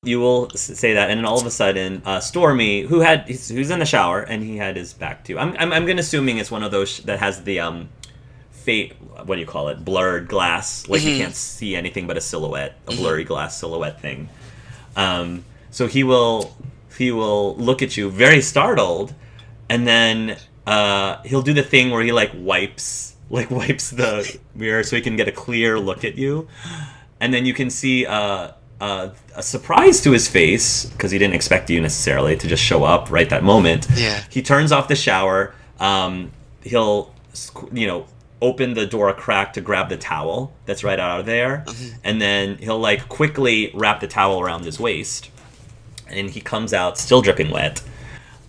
You will say that, and then all of a sudden, Stormy, who's in the shower, and he had his back to you. I'm gonna assuming it's one of those that has the what do you call it? Blurred glass, like you can't see anything but a silhouette, a blurry glass silhouette thing. So he will look at you very startled, and then he'll do the thing where he wipes the mirror so he can get a clear look at you, and then you can see a surprise to his face because he didn't expect you necessarily to just show up right that moment. Yeah. He turns off the shower. He'll open the door a crack to grab the towel that's right out of there, and then he'll quickly wrap the towel around his waist, and he comes out still dripping wet,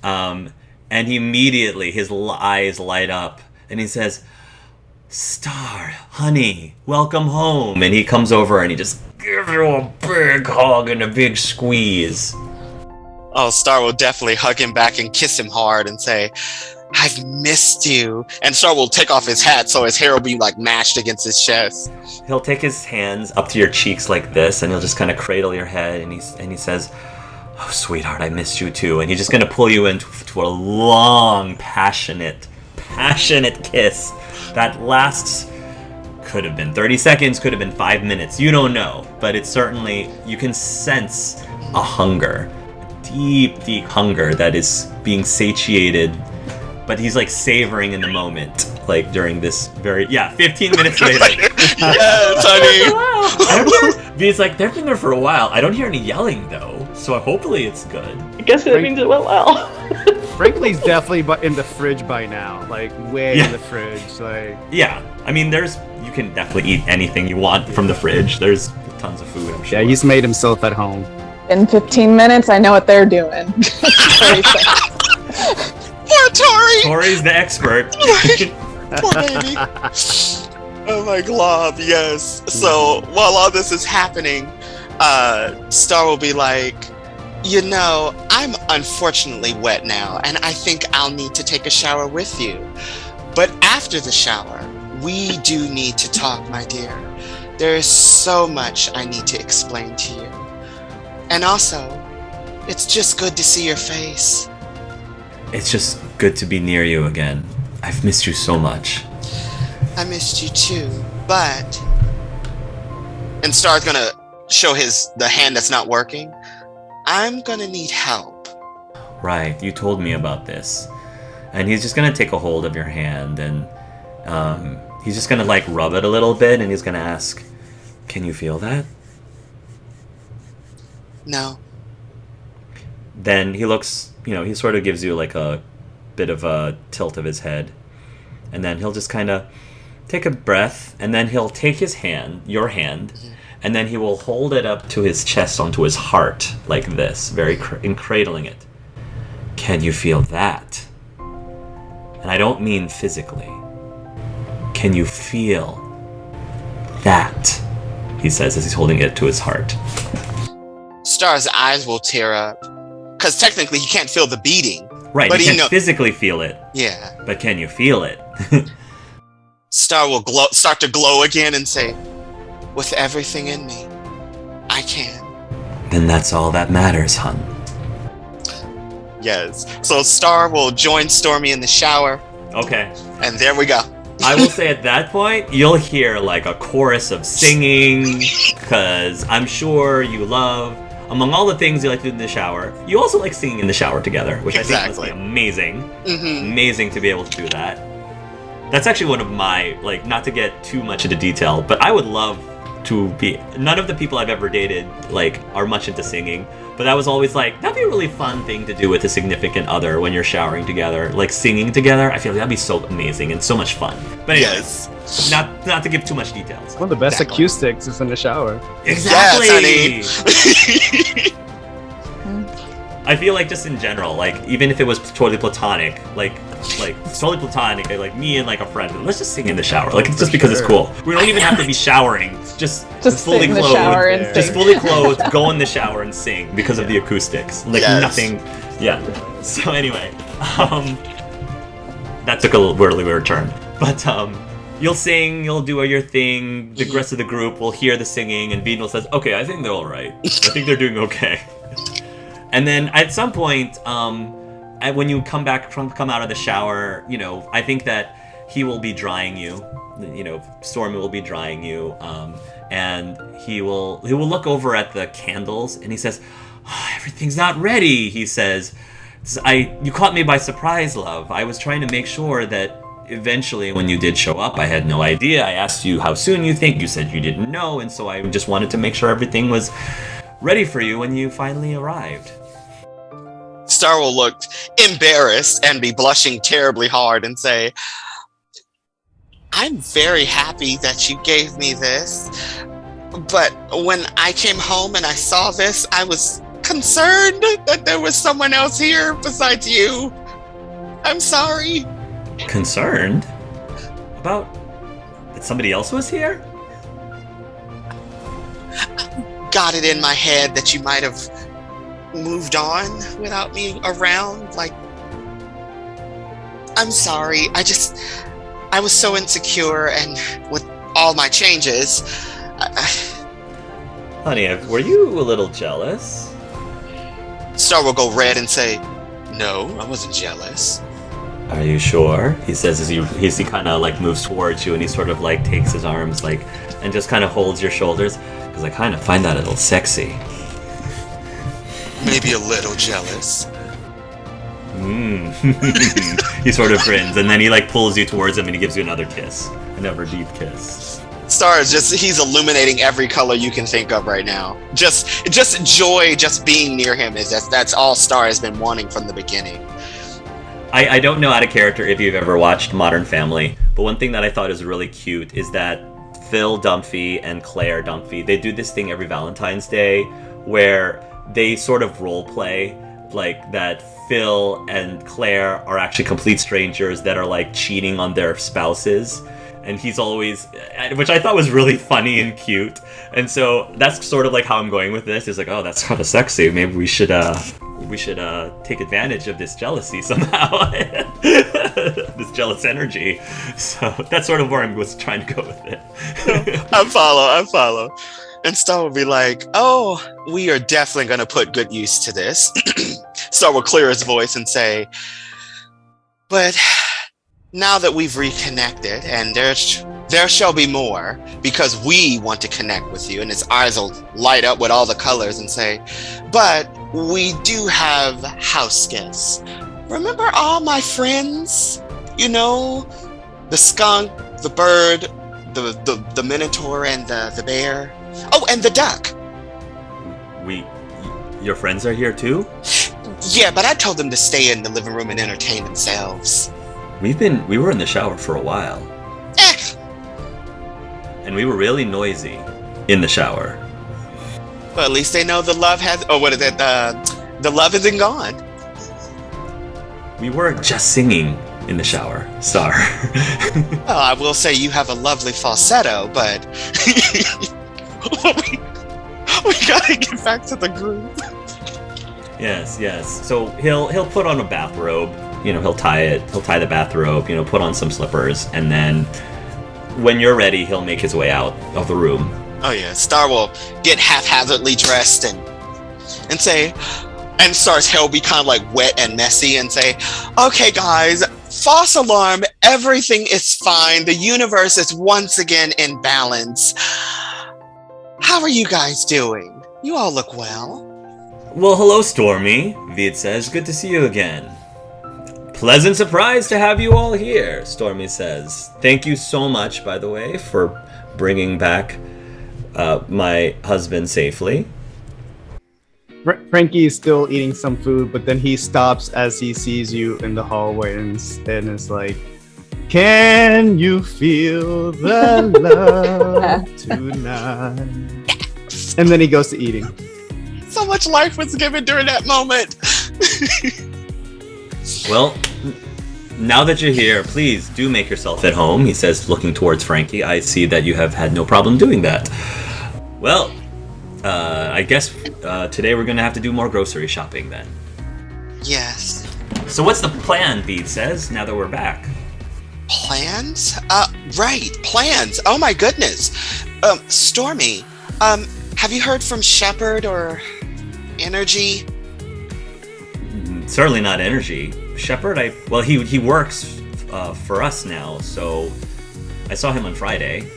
and he immediately his eyes light up, and he says, "Starr, honey, welcome home." And he comes over and he just gives you a big hug and a big squeeze. Oh, Starr will definitely hug him back and kiss him hard and say, "I've missed you." And Starr will take off his hat so his hair will be mashed against his chest. He'll take his hands up to your cheeks like this, and he'll just kind of cradle your head, and he says, "Oh, sweetheart, I missed you too." And he's just going to pull you into a long, passionate kiss that lasts, could have been 30 seconds, could have been 5 minutes. You don't know, but it's certainly, you can sense a hunger, a deep, deep hunger that is being satiated. But he's savoring in the moment, during this 15 minutes later. Yes, honey. Wow. They've been there for a while. I don't hear any yelling though, so hopefully it's good. I guess it means it went well. Frankly's definitely in the fridge by now, way in the fridge. Yeah, I mean, you can definitely eat anything you want from the fridge. There's tons of food, I'm sure. Yeah, he's made himself at home. In 15 minutes, I know what they're doing. Poor Tori! Tori's the expert. Poor baby. Oh my glob, yes. So while all this is happening, Starr will be like, I'm unfortunately wet now, and I think I'll need to take a shower with you. But after the shower, we do need to talk, my dear. There is so much I need to explain to you. And also, it's just good to see your face. It's just good to be near you again. I've missed you so much. I missed you too, but... And Starr's gonna show the hand that's not working. I'm gonna need help. Right, you told me about this. And he's just gonna take a hold of your hand, and he's just gonna rub it a little bit, and he's gonna ask, "Can you feel that?" No. Then he looks, he sort of gives you a bit of a tilt of his head, and then he'll just kind of take a breath, and then he'll take his hand, your hand, and then he will hold it up to his chest onto his heart like this, very cradling it. "Can you feel that?" And I don't mean physically. "Can you feel that?" he says as he's holding it to his heart. Starr's eyes will tear up. Because technically he can't feel the beating. Right, but you can't physically feel it. Yeah. But can you feel it? Starr will start to glow again and say, "With everything in me, I can." Then that's all that matters, hun. Yes. So Starr will join Stormy in the shower. Okay. And there we go. I will say at that point, you'll hear a chorus of singing, because I'm sure you love... Among all the things you like to do in the shower, you also like singing in the shower together, which I think must be amazing. Amazing to be able to do that. That's actually one of my, not to get too much into detail, but I would love to be... None of the people I've ever dated, are much into singing, but that was always that'd be a really fun thing to do with a significant other when you're showering together. Singing together, I feel that'd be so amazing and so much fun. But anyways, not to give too much details. One of the best acoustics is in the shower. Exactly! Yes, honey! I feel just in general, even if it was totally platonic, it's totally platonic, me and a friend, let's just sing in the shower. It's just because it's cool. We don't even have to be showering. Just fully clothed. Just fully clothed, go in the shower and sing because of the acoustics. Nothing. Yeah. So anyway, that took a really weird turn. But you'll sing, you'll do your thing, the rest of the group will hear the singing, and Beadle says, okay, I think they're alright. I think they're doing okay. And then at some point, when you come out of the shower, I think that he will be drying you. Stormy will be drying you, and he will look over at the candles, and he says, everything's not ready, he says. You caught me by surprise, love. I was trying to make sure that eventually when you did show up, I had no idea. I asked you how soon you think. You said you didn't know, and so I just wanted to make sure everything was ready for you when you finally arrived. Starr will look embarrassed and be blushing terribly hard and say, I'm very happy that you gave me this, but when I came home and I saw this, I was concerned that there was someone else here besides you. I'm sorry. Concerned? About that somebody else was here? Got it in my head that you might have moved on without me around. Like, I'm sorry. I was so insecure, and with all my changes, Honey, were you a little jealous? Starr will go red and say, no, I wasn't jealous. Are you sure? He says as he kind of like moves towards you, and he sort of like takes his arms like and just kind of holds your shoulders, because I kind of find that a little sexy. Maybe a little jealous. He sort of grins, and then he like pulls you towards him, and he gives you another kiss, another deep kiss. Starr is he's illuminating every color you can think of right now. Just joy, just being near him that's all Starr has been wanting from the beginning. I don't know out of character if you've ever watched Modern Family, but one thing that I thought is really cute is that Phil Dunphy and Claire Dunphy, they do this thing every Valentine's Day where they sort of role play like that Phil and Claire are actually complete strangers that are like cheating on their spouses. And he's always, which I thought was really funny and cute. And so that's sort of like how I'm going with this. It's like, oh, that's kind of sexy. Maybe we should take advantage of this jealousy somehow. This jealous energy. So that's sort of where I was trying to go with it. I follow. And Starr will be like, oh, we are definitely going to put good use to this. Starr will clear his voice and say, but now that we've reconnected, and there shall be more, because we want to connect with you, and his eyes will light up with all the colors and say, but we do have house guests. Remember all my friends? The skunk, the bird, the minotaur, and the bear. Oh, and the duck. Your friends are here too? Yeah, but I told them to stay in the living room and entertain themselves. We were in the shower for a while. And we were really noisy in the shower. Well, at least they know the love the love isn't gone. We weren't just singing in the shower, Starr. Well, I will say you have a lovely falsetto, but we gotta get back to the groove. Yes. So he'll put on a bathrobe. He'll tie the bathrobe, put on some slippers, and then when you're ready, he'll make his way out of the room. Oh yeah, Starr will get haphazardly dressed and say, and Starr's hair will be kind of like wet and messy and say, okay guys, false alarm, everything is fine. The universe is once again in balance. How are you guys doing? You all look well. Well, hello, Stormy, Vid says. Good to see you again. Pleasant surprise to have you all here, Stormy says. Thank you so much, by the way, for bringing back my husband safely. Frankie is still eating some food, but then he stops as he sees you in the hallway and is like, can you feel the love tonight? And then he goes to eating. So much life was given during that moment. Well, now that you're here, please do make yourself at home, he says, looking towards Frankie. I see that you have had no problem doing that. Well, I guess today we're going to have to do more grocery shopping then. Yes. So what's the plan, Bede says, now that we're back? Plans? Right, plans. Oh my goodness. Stormy, have you heard from Shepard or Energy? Certainly not Energy. Shepard, he works for us now, so I saw him on Friday.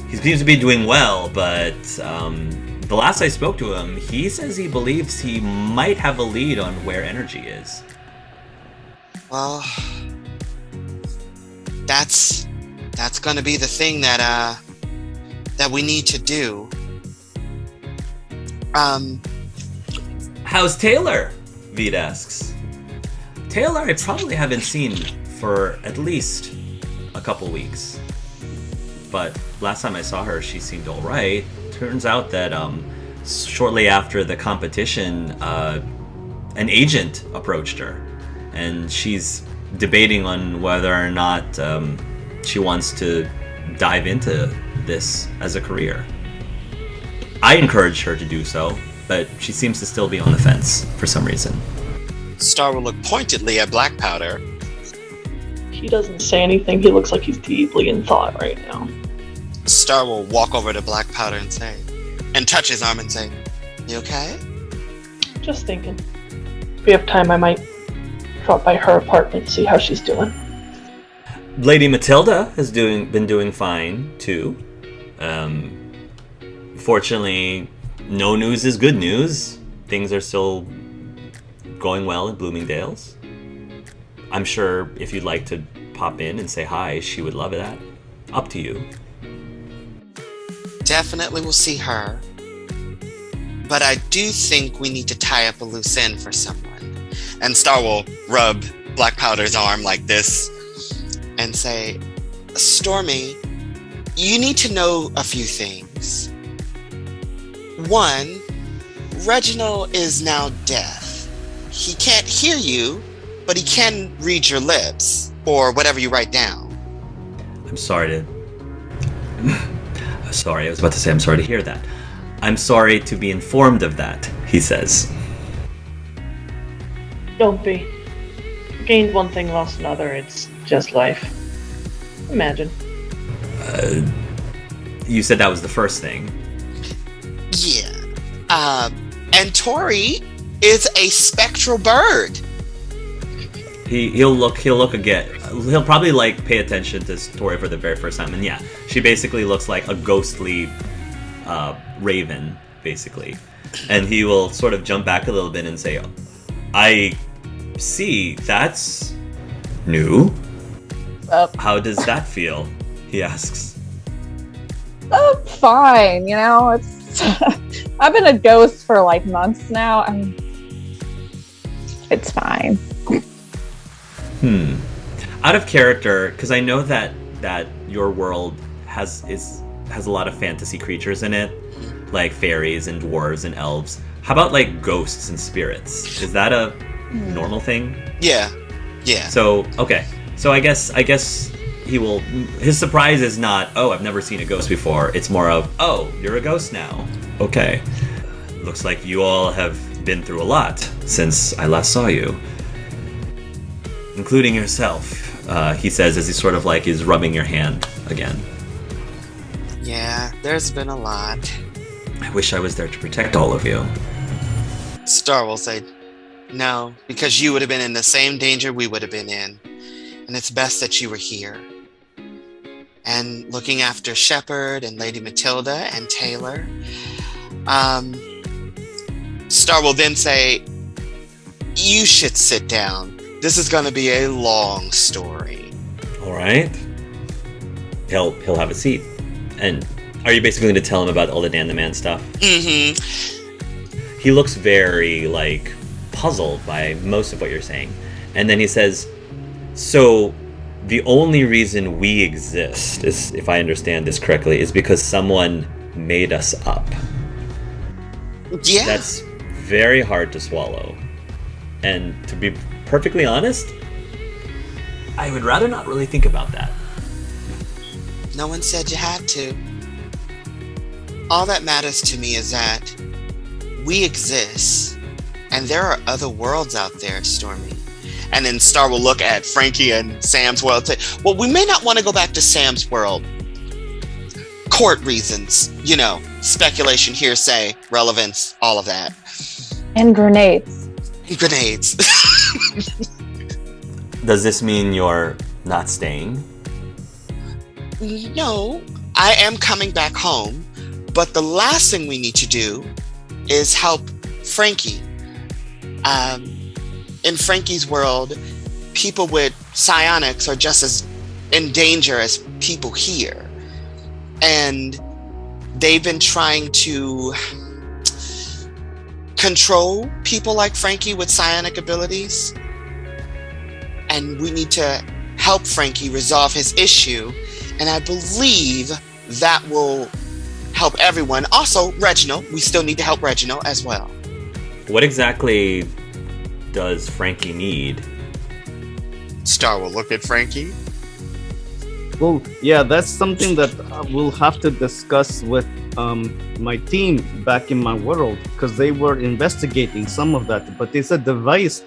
He seems to be doing well, but the last I spoke to him, he says he believes he might have a lead on where Energy is. Well, that's gonna be the thing that we need to do. How's Taylor? Veed asks. Taylor I probably haven't seen for at least a couple weeks. But last time I saw her, she seemed alright. Turns out that shortly after the competition, an agent approached her. And she's debating on whether or not she wants to dive into this as a career. I encouraged her to do so, but she seems to still be on the fence for some reason. Starr will look pointedly at Black Powder. He doesn't say anything. He looks like he's deeply in thought right now. Starr will walk over to Black Powder and touch his arm and say, "You okay?" Just thinking. If we have time, I might drop by her apartment, see how she's doing. Lady Matilda has been doing fine too. Fortunately, no news is good news. Things are still going well in Bloomingdale's. I'm sure if you'd like to pop in and say hi, she would love that. Up to you. Definitely will see her. But I do think we need to tie up a loose end for someone. And Starr will rub Black Powder's arm like this and say, "Stormy, you need to know a few things. One, Reginald is now deaf. He can't hear you, but he can read your lips, or whatever you write down." I'm sorry I was about to say I'm sorry to hear that. I'm sorry to be informed of that, he says. Don't be. Gained one thing, lost another. It's just life. Imagine. You said that was the first thing. Yeah. And Tori is a spectral bird. He'll look again. He'll probably pay attention to Tori for the very first time, and yeah, she basically looks like a ghostly raven, basically. And he will sort of jump back a little bit and say, "I see. That's new. How does that feel?" He asks. Fine, it's... I've been a ghost for months now. It's fine. Out of character, because I know that your world has a lot of fantasy creatures in it, like fairies and dwarves and elves. How about ghosts and spirits? Is that a normal thing? Yeah. So okay. So I guess he will. His surprise is not, "Oh, I've never seen a ghost before." It's more of, "Oh, you're a ghost now. Okay. Looks like you all have been through a lot since I last saw you, including yourself." He says as he sort of is rubbing your hand again. Yeah, there's been a lot. I wish I was there to protect all of you. Starr will say, "No, because you would have been in the same danger we would have been in. And it's best that you were here. And looking after Shepard and Lady Matilda and Taylor." Starr will then say, "You should sit down. This is going to be a long story." All right. He'll have a seat. And are you basically going to tell him about all the Dan the Man stuff? Mm-hmm. He looks very puzzled by most of what you're saying, and then he says, "So the only reason we exist is, if I understand this correctly, is because someone made us up." Yeah. That's very hard to swallow. And to be perfectly honest, I would rather not really think about that. No one said you had to. All that matters to me is that we exist, and there are other worlds out there, Stormy. And then Starr will look at Frankie and Sam's world and say, well, we may not want to go back to Sam's world. Court reasons, speculation, hearsay, relevance, all of that. And grenades. Grenades. Does this mean you're not staying? No, I am coming back home, but the last thing we need to do is help Frankie. In Frankie's world, people with psionics are just as in danger as people here. And they've been trying to control people like Frankie with psionic abilities. And we need to help Frankie resolve his issue. And I believe that will help everyone. Also, Reginald. We still need to help Reginald as well. What exactly does Frankie need? Starr will look at Frankie. Well, yeah, that's something that we'll have to discuss with my team back in my world, because they were investigating some of that. But it's a device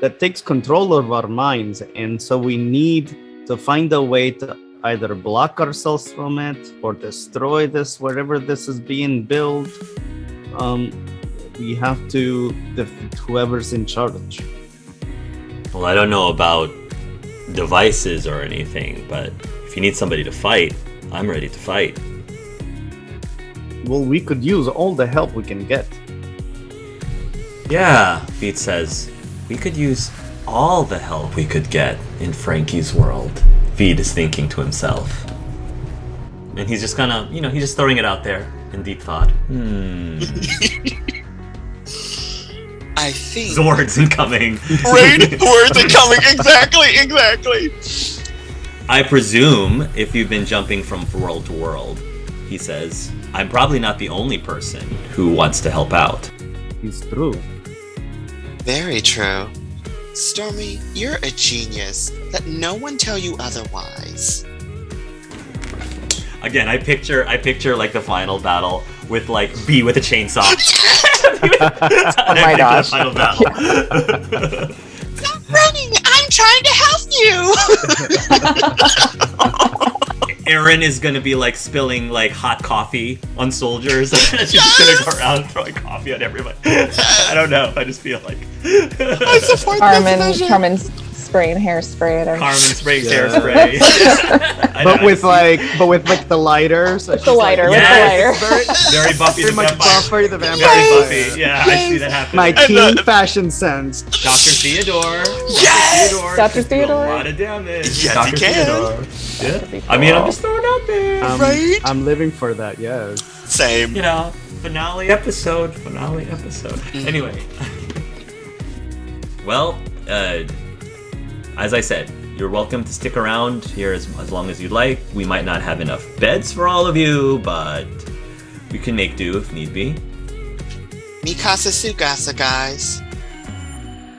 that takes control of our minds, and so we need to find a way to either block ourselves from it or destroy this wherever this is being built. We have to defeat whoever's in charge. Well, I don't know about devices or anything, but if you need somebody to fight, I'm ready to fight. Well, we could use all the help we can get. Yeah, Beat says, we could use all the help we could get in Frankie's world. Veed is thinking to himself. And he's just kind of, he's just throwing it out there in deep thought. I think... Zords incoming. Right? Words incoming. Exactly. I presume if you've been jumping from world to world, he says, I'm probably not the only person who wants to help out. It's true. Very true. Stormy, you're a genius. Let no one tell you otherwise. Again, I picture like the final battle with like B with a chainsaw. Oh my gosh. The final battle. Stop running! I'm trying to help you! Erin is gonna be like spilling like hot coffee on soldiers. She's just gonna go around throwing coffee on everybody. I don't know. I just feel like I support that measure. Carmen's spraying hairspray at her. Carmen spraying hairspray. But with the lighter. So With the lighter. Very Buffy the Very much Vampire. Buffy the Very Vampire. Buffy. Yeah, I see that happen. My keen fashion sense. Dr. Theodore. Yes! Dr. Theodore? A lot of damage. Yes, Dr. he can. Theodore. Yeah. I mean, I'm just throwing it out there. Right? I'm living for that, yes. Same. Finale episode. Anyway. Well, as I said, you're welcome to stick around here as long as you'd like. We might not have enough beds for all of you, but we can make do if need be. Mikasa Sugasa, guys.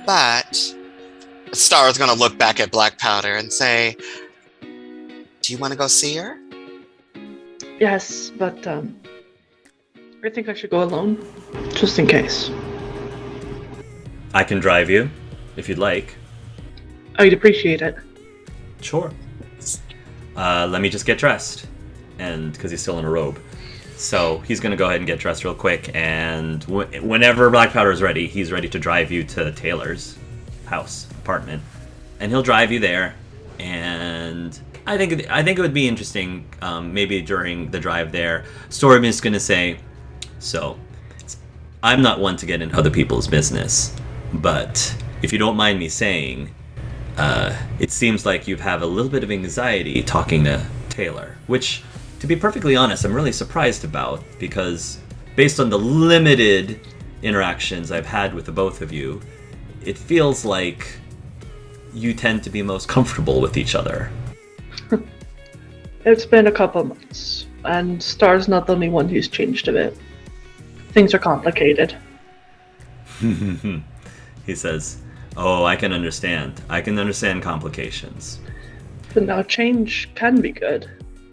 But Starr is gonna look back at Black Powder and say, do you want to go see her? Yes, but I think I should go alone, just in case. I can drive you, if you'd like. I'd appreciate it. Sure. Let me just get dressed. And because he's still in a robe. So he's going to go ahead and get dressed real quick. And whenever Black Powder is ready, he's ready to drive you to Taylor's apartment. And he'll drive you there. And I think it would be interesting, maybe during the drive there, Storm is going to say, so, I'm not one to get in other people's business. But if you don't mind me saying... it seems like you have a little bit of anxiety talking to Taylor, which, to be perfectly honest, I'm really surprised about, because based on the limited interactions I've had with the both of you, it feels like you tend to be most comfortable with each other. It's been a couple months, and Star's not the only one who's changed a bit. Things are complicated. He says, oh, I can understand. I can understand complications. But now change can be good,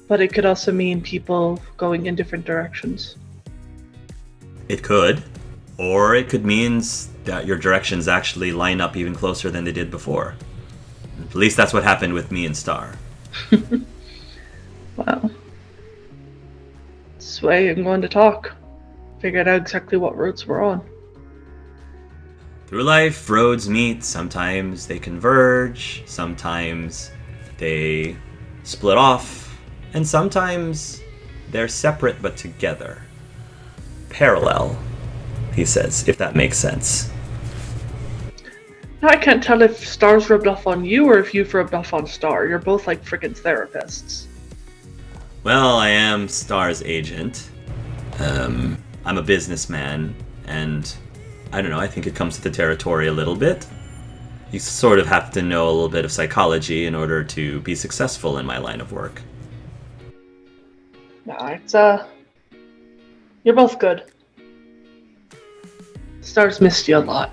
but it could also mean people going in different directions. It could. Or it could mean that your directions actually line up even closer than they did before. At least that's what happened with me and Starr. Well, this way I'm going to talk. Figure out exactly what roads we're on. Through life, roads meet. Sometimes they converge. Sometimes they split off. And sometimes they're separate but together. Parallel, he says, if that makes sense. I can't tell if Star's rubbed off on you or if you've rubbed off on Starr. You're both like friggin' therapists. Well, I am Starr's agent. I'm a businessman, and I don't know, I think it comes to the territory a little bit. You sort of have to know a little bit of psychology in order to be successful in my line of work. Nah, it's, you're both good. Star's missed you a lot.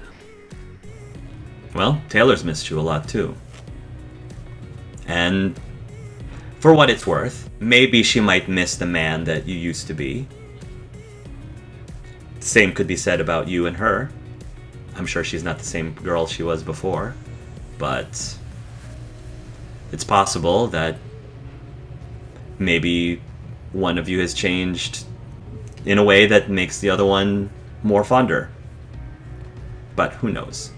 Well, Taylor's missed you a lot too. And for what it's worth, maybe she might miss the man that you used to be. Same could be said about you and her. I'm sure she's not the same girl she was before, but it's possible that maybe one of you has changed in a way that makes the other one more fonder. But who knows?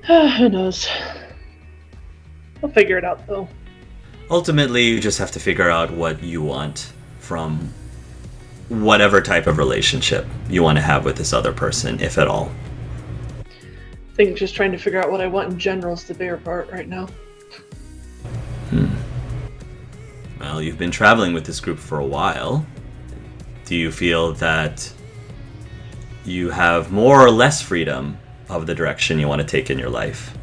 Who knows? I'll figure it out, though. Ultimately, you just have to figure out what you want from whatever type of relationship you want to have with this other person, if at all. I think just trying to figure out what I want in general is the bigger part right now. Well, you've been traveling with this group for a while. Do you feel that you have more or less freedom of the direction you want to take in your life?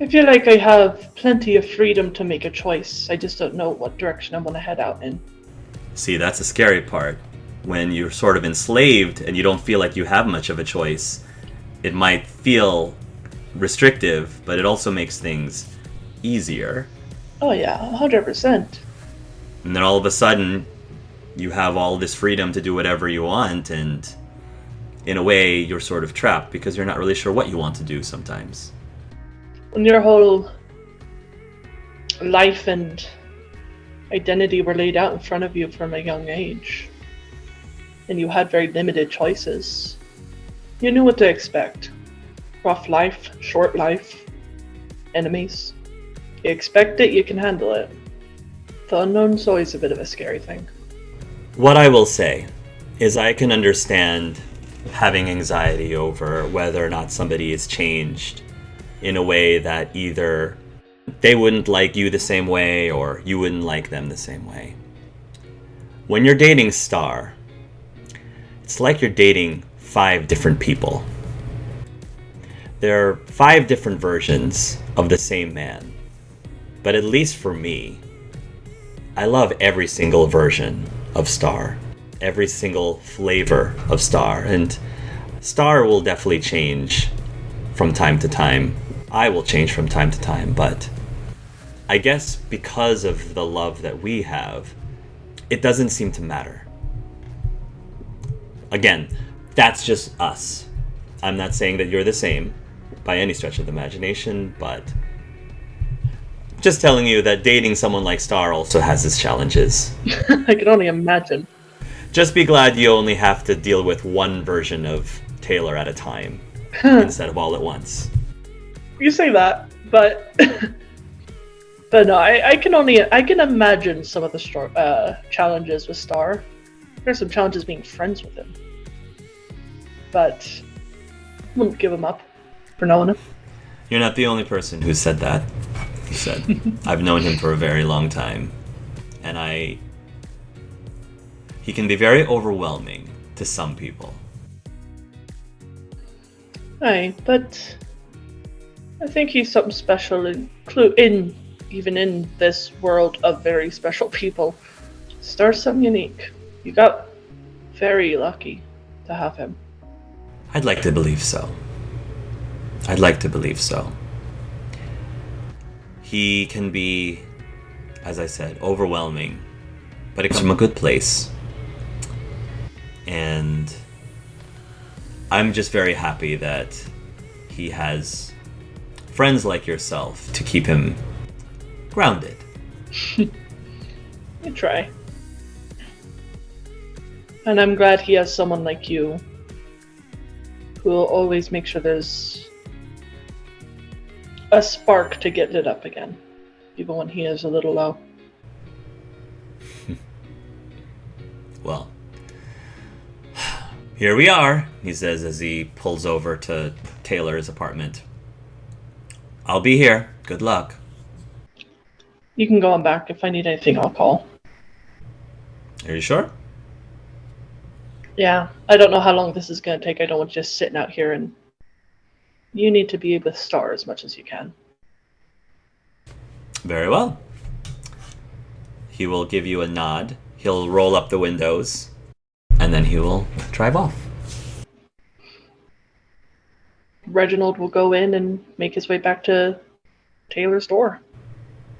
I feel like I have plenty of freedom to make a choice. I just don't know what direction I want to head out in. See, that's the scary part. When you're sort of enslaved and you don't feel like you have much of a choice, it might feel restrictive, but it also makes things easier. Oh yeah, 100%. And then all of a sudden, you have all this freedom to do whatever you want, and in a way, you're sort of trapped because you're not really sure what you want to do sometimes. When your whole life and identity were laid out in front of you from a young age, and you had very limited choices, you knew what to expect. Rough life, short life, enemies. You expect it, you can handle it. The unknown's always a bit of a scary thing. What I will say is I can understand having anxiety over whether or not somebody is changed in a way that either they wouldn't like you the same way or you wouldn't like them the same way. When you're dating Starr, it's like you're dating 5 different people. There are 5 different versions of the same man. But at least for me, I love every single version of Starr. Every single flavor of Starr. And Starr will definitely change from time to time. I will change from time to time, but I guess because of the love that we have, it doesn't seem to matter. Again, that's just us. I'm not saying that you're the same by any stretch of the imagination, but just telling you that dating someone like Starr also has its challenges. I can only imagine. Just be glad you only have to deal with one version of Taylor at a time instead of all at once. You say that, but but no, I can imagine some of the challenges with Starr. There's some challenges being friends with him, but wouldn't give him up for knowing him. You're not the only person who said that. He said, I've known him for a very long time, and he can be very overwhelming to some people. Aye, but I think he's something special even in this world of very special people. Starr's something unique. You got very lucky to have him. I'd like to believe so. I'd like to believe so. He can be, as I said, overwhelming, but it comes from a good place. And I'm just very happy that he has friends like yourself to keep him grounded. I try. And I'm glad he has someone like you who will always make sure there's a spark to get lit up again, even when he is a little low. Well, here we are, he says as he pulls over to Taylor's apartment. I'll be here. Good luck. You can go on back. If I need anything, I'll call. Are you sure? Yeah, I don't know how long this is going to take. I don't want you just sitting out here, and you need to be with Starr as much as you can. Very well. He will give you a nod. He'll roll up the windows, and then he will drive off. Reginald will go in and make his way back to Taylor's door.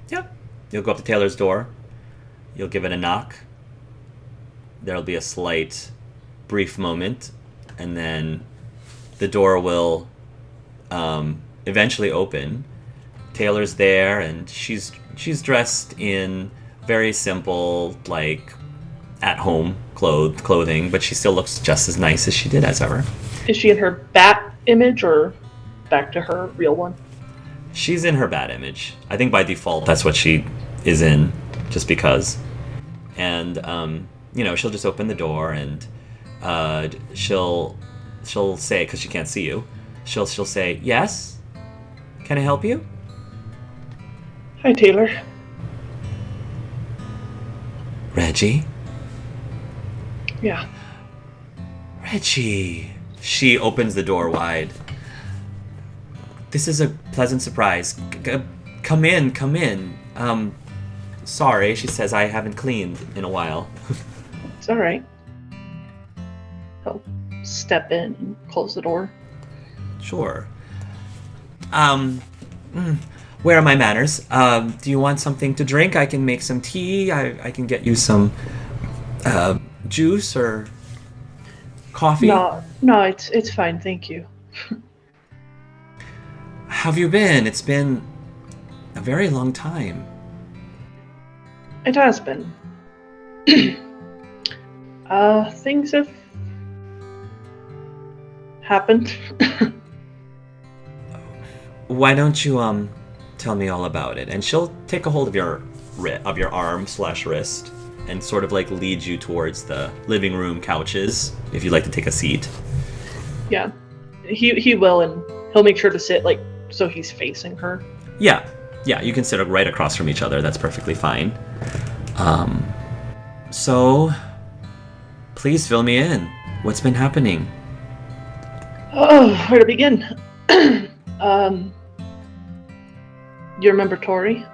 Yep. You'll go up to Taylor's door. You'll give it a knock. There'll be a slight, brief moment, and then the door will eventually open. Taylor's there, and she's dressed in very simple, like, at-home clothing, but she still looks just as nice as she did as ever. Is she in her bat image or back to her real one? She's in her bat image. I think by default that's what she is in, just because. And she'll just open the door, and she'll say, because she can't see you, she'll say, "Yes? Can I help you?" Hi, Taylor. Reggie? Yeah. Reggie. She opens the door wide. This is a pleasant surprise. Come in. Sorry, she says, I haven't cleaned in a while. It's all right. He'll step in and close the door. Sure. Where are my manners? Do you want something to drink? I can make some tea. I can get you some juice or coffee. No, it's fine, thank you. How have you been? It's been a very long time. It has been. Things have happened. Why don't you tell me all about it? And she'll take a hold of your arm/wrist and sort of like lead you towards the living room couches if you'd like to take a seat. Yeah, he will, and he'll make sure to sit like so he's facing her. Yeah, you can sit right across from each other. That's perfectly fine. So please fill me in. What's been happening? Oh, where to begin? You remember Tori?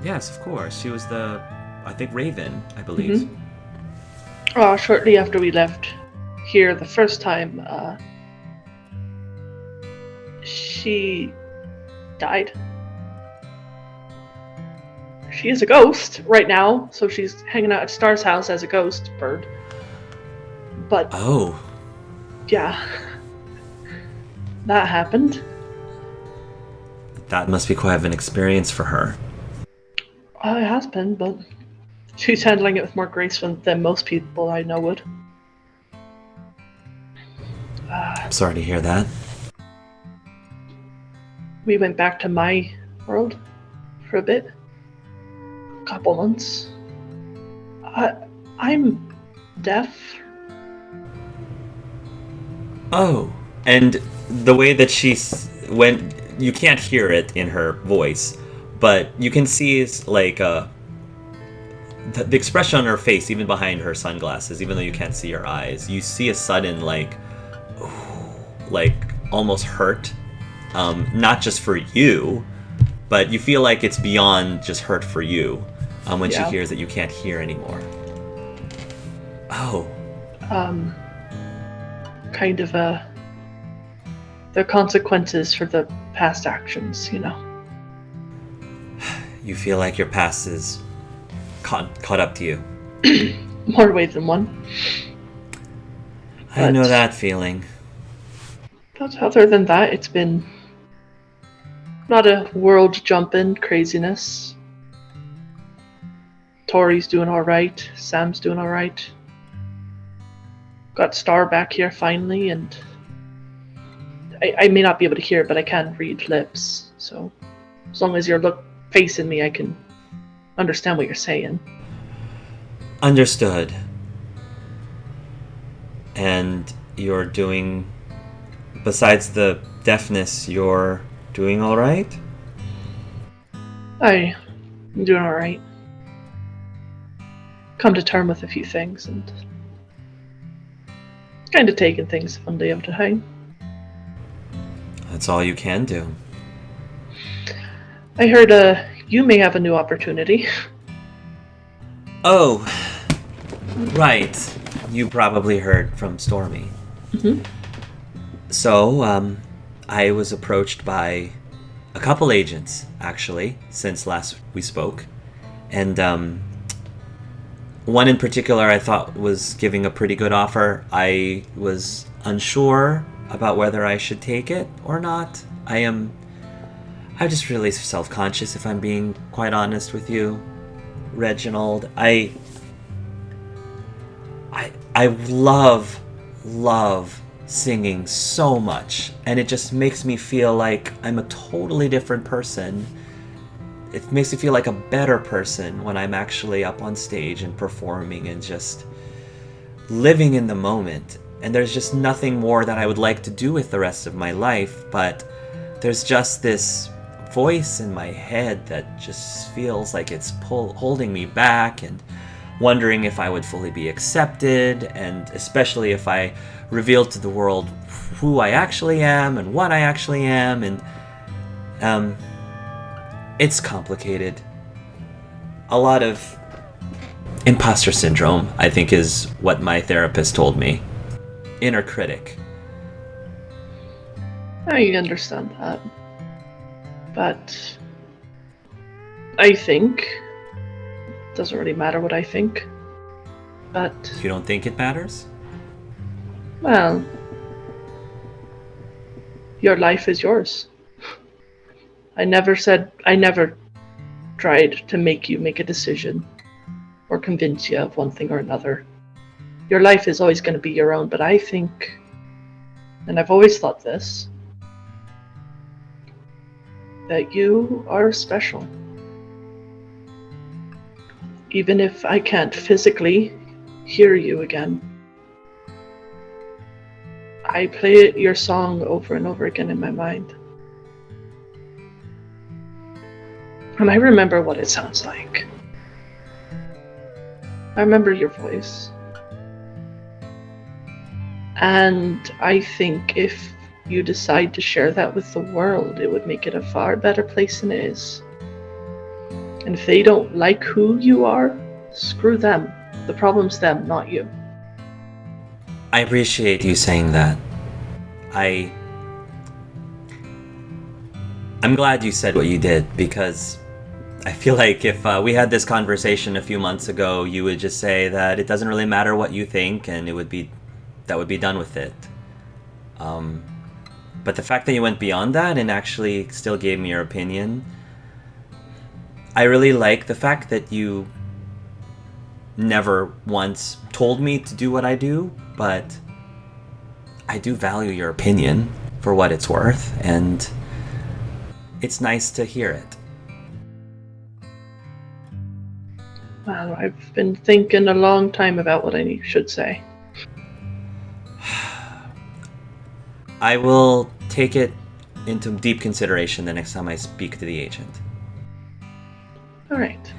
Yes, of course. She was I think Raven, I believe. Mm-hmm. Shortly after we left here the first time, she died. She is a ghost right now, so she's hanging out at Starr's house as a ghost bird. But Oh. yeah, that happened. That must be quite of an experience for her. It has been, but she's handling it with more grace than most people I know would. I'm sorry to hear that. We went back to my world for a bit. A couple months. I'm deaf. Oh. And the way that when you can't hear it in her voice, but you can see is like the expression on her face, even behind her sunglasses, even though you can't see her eyes, you see a sudden like almost hurt, not just for you, but you feel like it's beyond just hurt for you when she hears that you can't hear anymore. Oh. Kind of the consequences for the past actions, you know. You feel like your past is caught up to you. More ways than one. I know that feeling. Other than that, it's been not a world-jumping craziness. Tori's doing alright, Sam's doing alright. Got Starr back here finally, and I may not be able to hear, but I can read lips. So as long as you're facing me, I can understand what you're saying. Understood. And you're doing, besides the deafness, you're doing all right? I'm doing all right. Come to terms with a few things and kind of taking things one day at a time. That's all you can do. I heard you may have a new opportunity. Oh, right. You probably heard from Stormy. Mm-hmm. So, I was approached by a couple agents, actually, since last we spoke. And, one in particular I thought was giving a pretty good offer. I was unsure about whether I should take it or not. I'm just really self-conscious, if I'm being quite honest with you, Reginald. I love singing so much, and it just makes me feel like I'm a totally different person. It makes me feel like a better person when I'm actually up on stage and performing and just living in the moment. And there's just nothing more that I would like to do with the rest of my life, but there's just this voice in my head that just feels like it's holding me back and wondering if I would fully be accepted, and especially if I revealed to the world who I actually am and what I actually am. And it's complicated. A lot of imposter syndrome, I think, is what my therapist told me. Inner critic. I understand that. But I think it doesn't really matter what I think. But You don't think it matters? well, your life is yours. I never tried to make you make a decision or convince you of one thing or another. Your life is always going to be your own, but I think, and I've always thought this, that you are special. Even if I can't physically hear you again, I play your song over and over again in my mind. And I remember what it sounds like. I remember your voice. And I think if you decide to share that with the world, it would make it a far better place than it is. And if they don't like who you are, screw them. The problem's them, not you. I appreciate you saying that. I'm glad you said what you did, because I feel like if we had this conversation a few months ago, you would just say that it doesn't really matter what you think, and that would be done with it. But the fact that you went beyond that and actually still gave me your opinion, I really like the fact that you never once told me to do what I do, but I do value your opinion for what it's worth, and it's nice to hear it. Well, I've been thinking a long time about what I should say. I will take it into deep consideration the next time I speak to the agent. All right.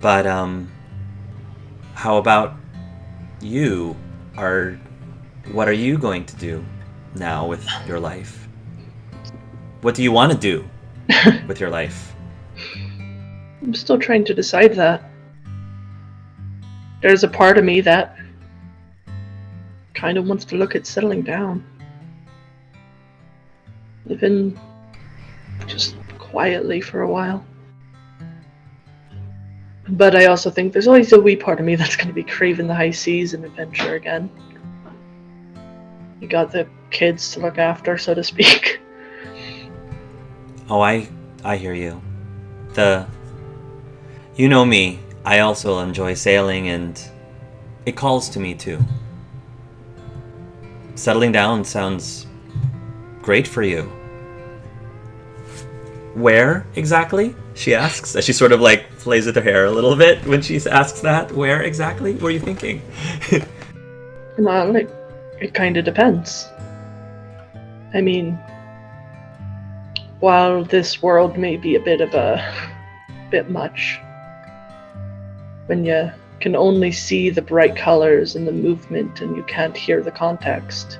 But, how about you? What are you going to do now with your life? What do you want to do with your life? I'm still trying to decide that. There's a part of me that kind of wants to look at settling down. Living just quietly for a while. But I also think there's always a wee part of me that's going to be craving the high seas and adventure again. You got the kids to look after, so to speak. Oh, I hear you. You know me. I also enjoy sailing, and it calls to me too. Settling down sounds great for you. Where exactly? She asks, as she sort of like plays with her hair a little bit when she asks that. Where exactly were you thinking? Well, it kind of depends. I mean, while this world may be a bit much, when you can only see the bright colors and the movement and you can't hear the context,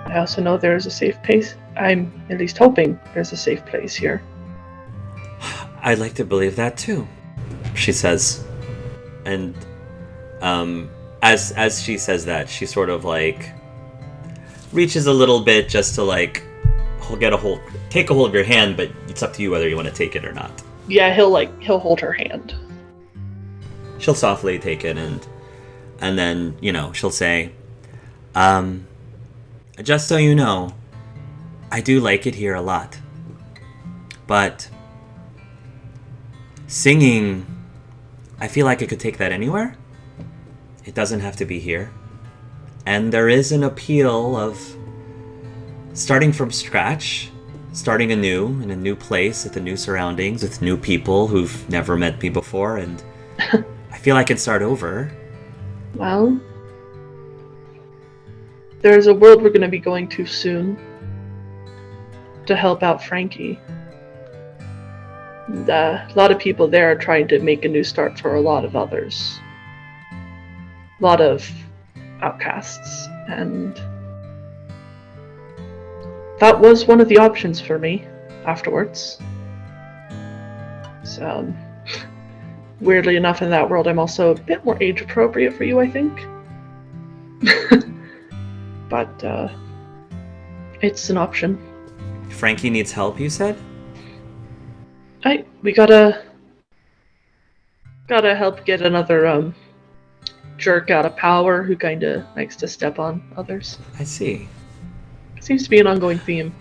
I also know there is a safe place. I'm at least hoping there's a safe place here. I'd like to believe that too, she says. And as she says that, she sort of like reaches a little bit just to like take a hold of your hand, but it's up to you whether you want to take it or not. Yeah, he'll hold her hand. She'll softly take it and then, she'll say, just so you know, I do like it here a lot. But singing, I feel like I could take that anywhere. It doesn't have to be here. And there is an appeal of starting from scratch, starting anew in a new place with the new surroundings, with new people who've never met me before, and I feel I can start over. Well, there's a world we're going to be going to soon to help out Frankie. And, a lot of people there are trying to make a new start for a lot of others. A lot of outcasts, and that was one of the options for me afterwards. So, weirdly enough, in that world, I'm also a bit more age appropriate for you, I think. But it's an option. Frankie needs help, you said? We gotta help get another jerk out of power who kinda likes to step on others. I see. Seems to be an ongoing theme.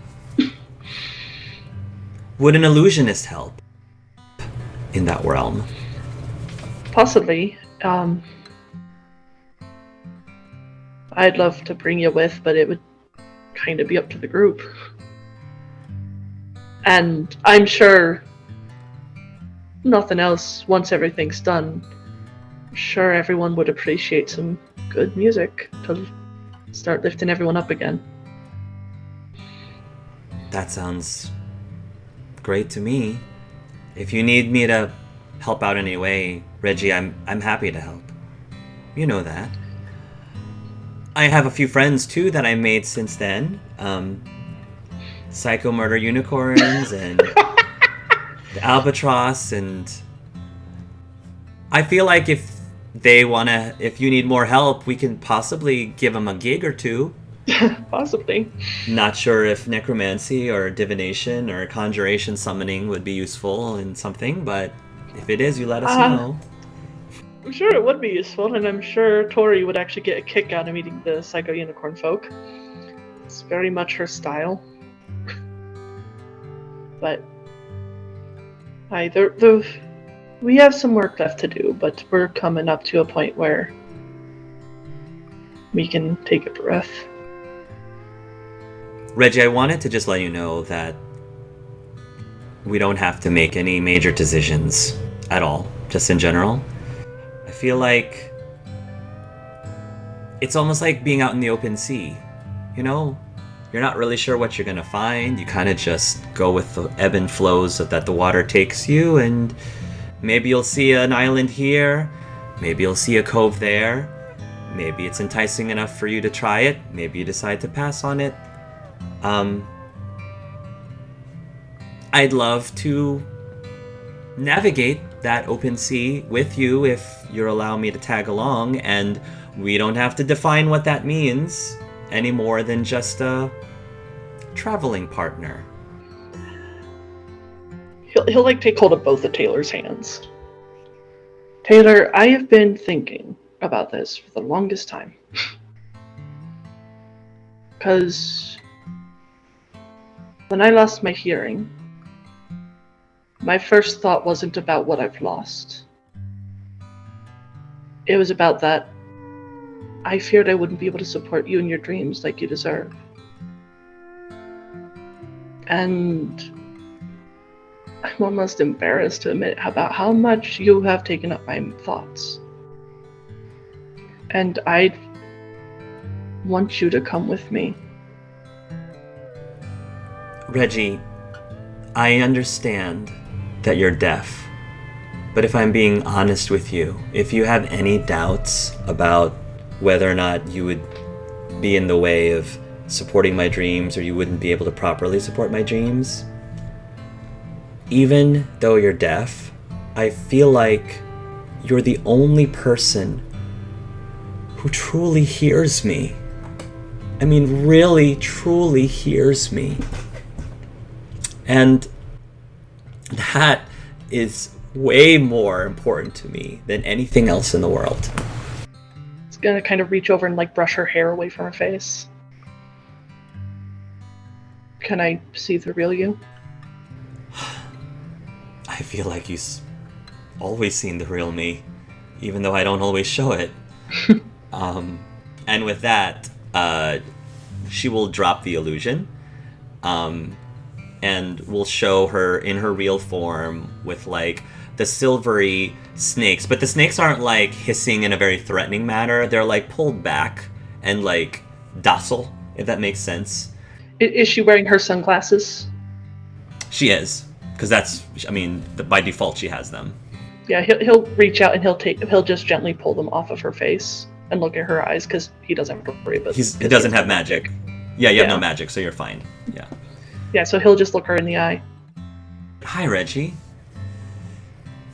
Would an illusionist help in that realm? Possibly. I'd love to bring you with, but it would kind of be up to the group. And I'm sure, nothing else, once everything's done, I'm sure everyone would appreciate some good music to start lifting everyone up again. That sounds great to me. If you need me to help out in any way, Reggie, I'm happy to help. You know that. I have a few friends too that I made since then. Psycho Murder Unicorns and the Albatross, and I feel like if you need more help, we can possibly give them a gig or two. Possibly. Not sure if necromancy or divination or conjuration summoning would be useful in something, but if it is, you let us know. I'm sure it would be useful, and I'm sure Tori would actually get a kick out of meeting the Psycho Unicorn folk. It's very much her style. But we have some work left to do, but we're coming up to a point where we can take a breath. Reggie, I wanted to just let you know that we don't have to make any major decisions at all, just in general. I feel like it's almost like being out in the open sea. You're not really sure what you're going to find. You kind of just go with the ebb and flows that the water takes you, and maybe you'll see an island here, maybe you'll see a cove there, maybe it's enticing enough for you to try it, maybe you decide to pass on it. I'd love to navigate that open sea with you if you'll allow me to tag along, and we don't have to define what that means any more than just a traveling partner. He'll take hold of both of Taylor's hands. Taylor, I have been thinking about this for the longest time. Because when I lost my hearing, my first thought wasn't about what I've lost. It was about that I feared I wouldn't be able to support you in your dreams like you deserve. And I'm almost embarrassed to admit about how much you have taken up my thoughts. And I want you to come with me. Reggie, I understand that you're deaf, but if I'm being honest with you, if you have any doubts about whether or not you would be in the way of supporting my dreams or you wouldn't be able to properly support my dreams, even though you're deaf, I feel like you're the only person who truly hears me. I mean, really, truly hears me. And that is way more important to me than anything else in the world. It's gonna kind of reach over and like brush her hair away from her face. Can I see the real you? I feel like you've always seen the real me, even though I don't always show it. And with that, she will drop the illusion, and will show her in her real form with like the silvery snakes. But the snakes aren't like hissing in a very threatening manner. They're like pulled back and like docile, if that makes sense. Is she wearing her sunglasses? She is, because that's, I mean, by default she has them. Yeah, he'll reach out and he'll just gently pull them off of her face and look at her eyes because he doesn't have to worry about. He doesn't have magic. Yeah, you have no magic, so you're fine. Yeah. Yeah, so he'll just look her in the eye. Hi, Reggie.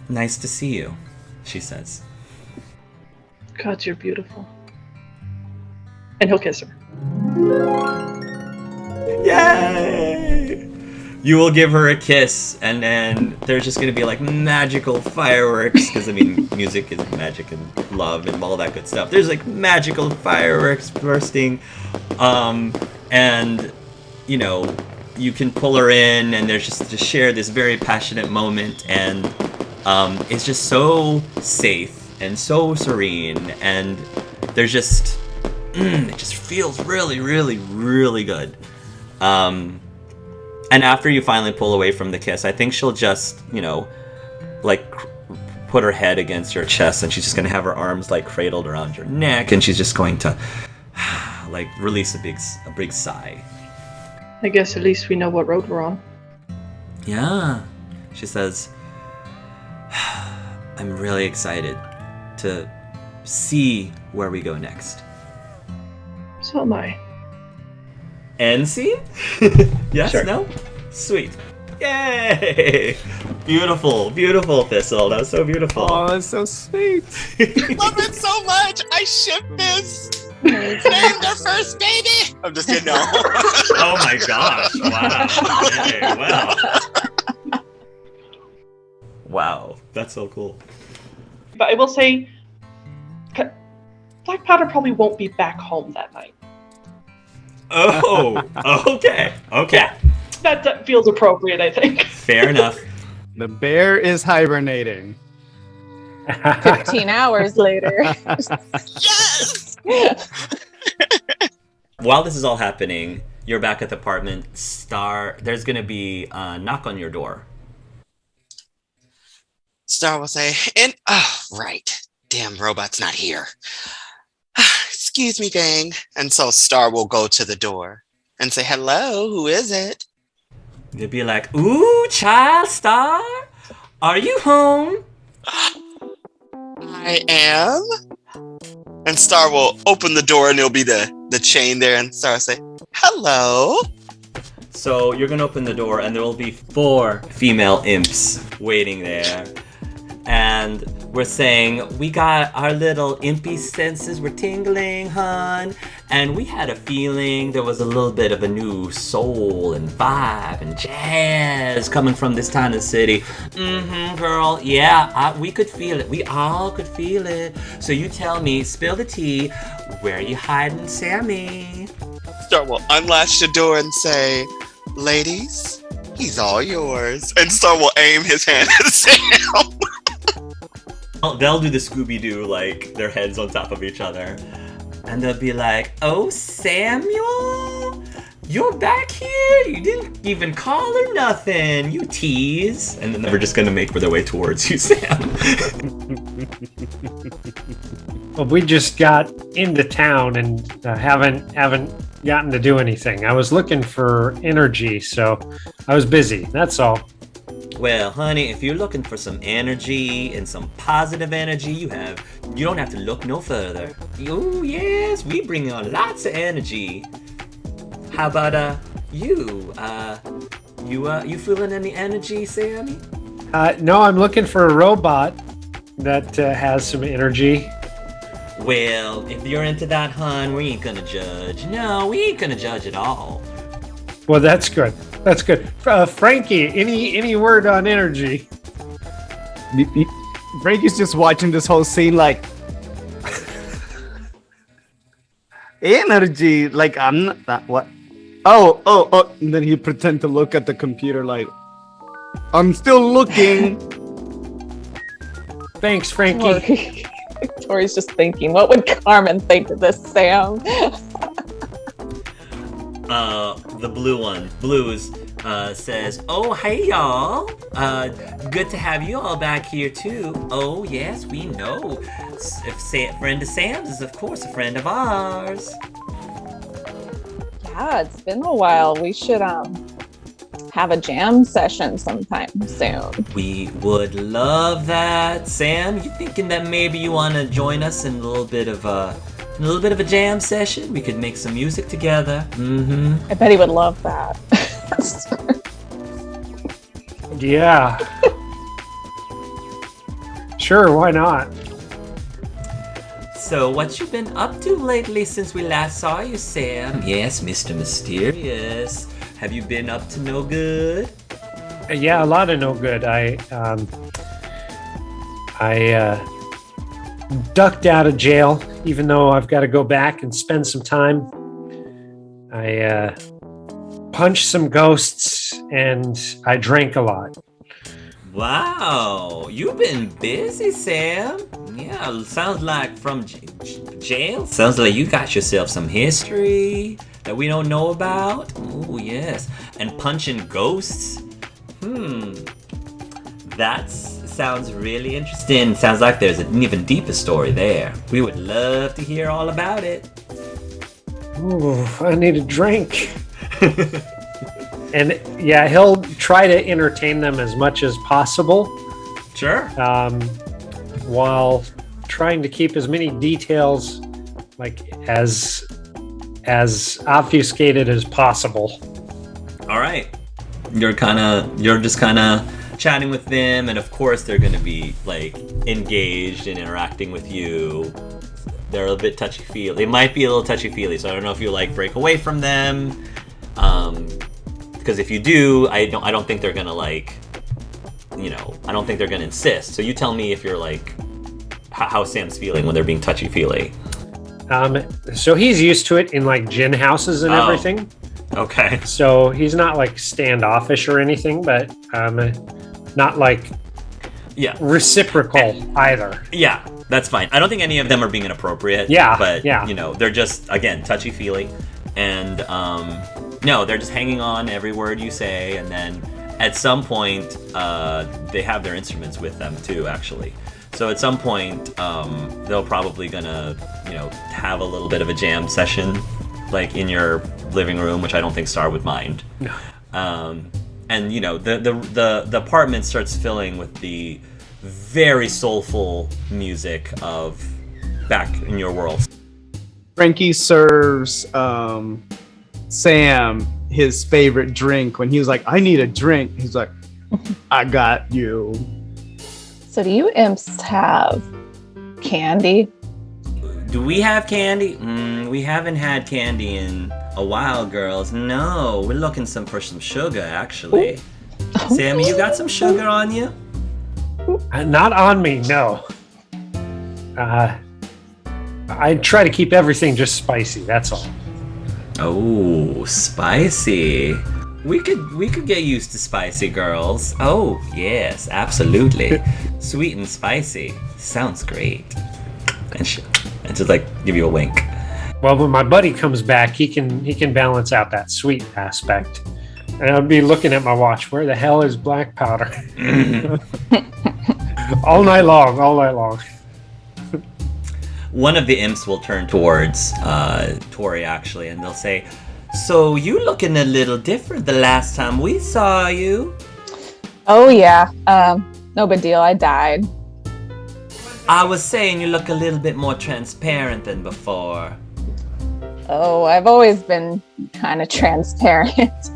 Nice to see you, she says. God, you're beautiful. And he'll kiss her. Yay! You will give her a kiss, and then there's just gonna be like magical fireworks, because I mean, music is magic and love and all that good stuff. There's like magical fireworks bursting, and you know, you can pull her in, and there's just to share this very passionate moment, and it's just so safe and so serene, and there's just it just feels really, really, really good. And after you finally pull away from the kiss, I think she'll just, you know, like put her head against your chest, and she's just gonna have her arms like cradled around your neck, and she's just going to like release a big sigh. I guess at least we know what road we're on. Yeah, she says, I'm really excited to see where we go next. So am I. End scene? Yes? Sure. No? Sweet. Yay! Beautiful, beautiful, Thistle. That was so beautiful. Oh, that's so sweet. Love it so much. I ship this. Name their first baby. I'm just kidding. No. Oh my gosh! Wow. Yay, wow. Wow. That's so cool. But I will say, Black Powder probably won't be back home that night. Oh, okay. Okay. That feels appropriate, I think. Fair enough. The bear is hibernating. 15 hours later. Yes. While this is all happening, you're back at the apartment. Starr, there's going to be a knock on your door. Starr will say, right. Damn robot's not here. Excuse me, Bang. And so Starr will go to the door and say, hello, who is it? You'll be like, ooh, child, Starr, are you home? I am. And Starr will open the door, and there'll be the chain there, and Starr will say, hello. So you're going to open the door, and there will be 4 female imps waiting there. And we're saying, we got our little impy senses were tingling, hun. And we had a feeling there was a little bit of a new soul and vibe and jazz coming from this town and city. Mm-hmm, girl. Yeah, we could feel it. We all could feel it. So you tell me, spill the tea. Where are you hiding, Sammy? Starr will unlatch the door and say, "Ladies, he's all yours." And Starr will aim his hand at Sam. They'll do the Scooby-Doo, like, their heads on top of each other. And they'll be like, "Oh, Samuel, you're back here? You didn't even call or nothing. You tease." And then they're just going to make their way towards you, Sam. Well, we just got into town and haven't gotten to do anything. I was looking for energy, so I was busy. That's all. Well, honey, if you're looking for some energy and some positive energy, you don't have to look no further. Oh, yes, we bring on lots of energy. How about you? You feeling any energy, Sammy? No, I'm looking for a robot that has some energy. Well, if you're into that, hun, we ain't gonna judge. No, we ain't gonna judge at all. Well, that's good. That's good. Frankie, any word on energy? Frankie's just watching this whole scene like energy. Like I'm not that what? Oh! And then he pretend to look at the computer like I'm still looking. Thanks, Frankie. Tori's just thinking, what would Carmen think of this, Sam? The blue one, Blues, says, "Oh, hey, y'all. Good to have you all back here, too. Oh, yes, we know. If friend of Sam's is, of course, a friend of ours." Yeah, it's been a while. We should have a jam session sometime soon. We would love that. Sam, you thinking that maybe you want to join us in a little bit of a jam session? We could make some music together. Mm-hmm. I bet he would love that. Yeah. Sure, why not? So, what you been up to lately since we last saw you, Sam? Yes, Mr. Mysterious. Have you been up to no good? Yeah, a lot of no good. I ducked out of jail, even though I've got to go back and spend some time. I punched some ghosts and I drank a lot. Wow, you've been busy, Sam. Yeah, sounds like from jail. Sounds like you got yourself some history that we don't know about. Oh, yes. And punching ghosts. That sounds really interesting. Sounds like there's an even deeper story there. We would love to hear all about it. Ooh, I need a drink. And yeah, he'll try to entertain them as much as possible. Sure. While trying to keep as many details like as obfuscated as possible. All right. You're just kind of chatting with them, and of course they're going to be like engaged and interacting with you. They're a bit touchy-feely. They might be a little touchy-feely, so I don't know if you like break away from them. Because if you do, I don't think they're gonna like, I don't think they're gonna insist. So you tell me if you're like, how Sam's feeling when they're being touchy-feely. So he's used to it in like gin houses and everything. Okay. So he's not like standoffish or anything, but not like reciprocal either. Yeah, that's fine. I don't think any of them are being inappropriate. Yeah. But yeah. They're just again touchy-feely, and no, they're just hanging on every word you say, and then at some point they have their instruments with them too, actually. So at some point they'll probably gonna have a little bit of a jam session, like in your living room, which I don't think Starr would mind. No. And the apartment starts filling with the very soulful music of Back in Your World. Frankie serves Sam his favorite drink. When he was like, "I need a drink," he's like, "I got you." So do you imps have candy? Do we have candy? We haven't had candy in a while, girls. No, we're looking for some sugar, actually. Ooh. Sammy, you got some sugar on you? Not on me, no. I try to keep everything just spicy, that's all. Oh, spicy. We could get used to spicy, girls. Oh, yes, absolutely. Sweet and spicy. Sounds great. And just like give you a wink. Well, when my buddy comes back, he can balance out that sweet aspect. And I'll be looking at my watch. Where the hell is black powder? All night long. One of the imps will turn towards Tori, actually, and they'll say, "So you looking a little different the last time we saw you." Oh, yeah. No big deal. I died. I was saying you look a little bit more transparent than before. Oh, I've always been kind of transparent.